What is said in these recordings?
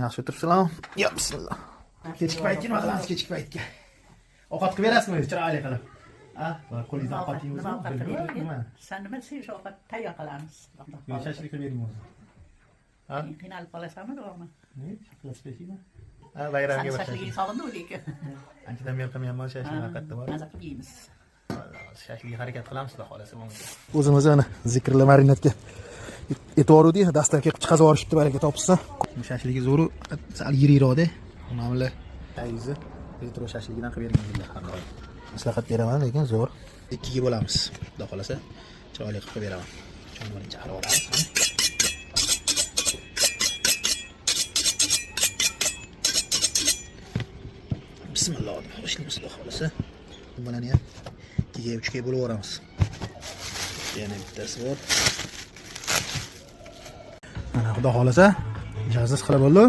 Yaxshi o'tiribsizlar? Yo, bismillah. Kechki paytga nima qilamiz kechki paytga? Ovqat qilib berasizmi o'zi chiroyli qilib? Ha? Qo'lingizdan ovqat yeymiz. Nima? Sen nima sevish ovqat tayyor qilamiz. Yo, shashlik qilib bering o'zi. Ha? Qiynalib qolasanmi, to'g'rimi? Qilib ha, bayramga bir shashlikni sog'indi o'lik. Anchadan beri qilmayapman shashlik haqiqatda bor. Maza qilib yeymiz. Shashlikga harakat qilamiz, xudo xolasa bunga. O'zimiz ana zikrli marinadga e'tiborudi dastlabki chiqazib yuborishibdi baraka topsa. Shashligi zo'ru, sal yiriroqda. Mana tayyizni retro shashligidan qilib berganingizlar har doim. Maslahat beraman, lekin zo'r. Ikkiga bo'lamiz. Xudo xolasa chiroyli qilib beraman. Cho'nbirini chiqarib olamiz. Bismillah. Boshlaymiz xudo xolasa. Bundan ham 2 ga 3 ga bo'lib yuboramiz. Yana bittasi bor. Mana xudo xolasa ijozat qilib bo'ldi.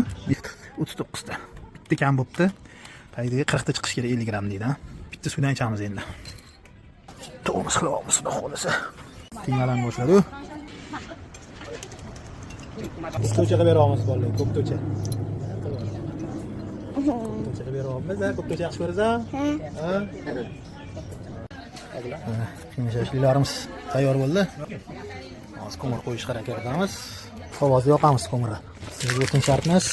39 ta. Bitta kam bo'pti. Paydiga 40 ta chiqish kerak 50 gram deydi, ha. Bitta suvdan ichamiz endi. To'g'ris qilib olamiz xudo xolasa. Tinglalan boshladi. Ko'kto'cha qilib beramiz bolalar, ko'kto'cha. Ko'kto'cha qilib beramiz, ko'kto'cha yaxshi ko'rasiz? Ha? Shashliklarimiz tayyor bo'ldi. Hozir ko'mir qo'yish harakatidamiz. Qog'oz yoqamiz ko'mirni. Sizga o'tin shartmas.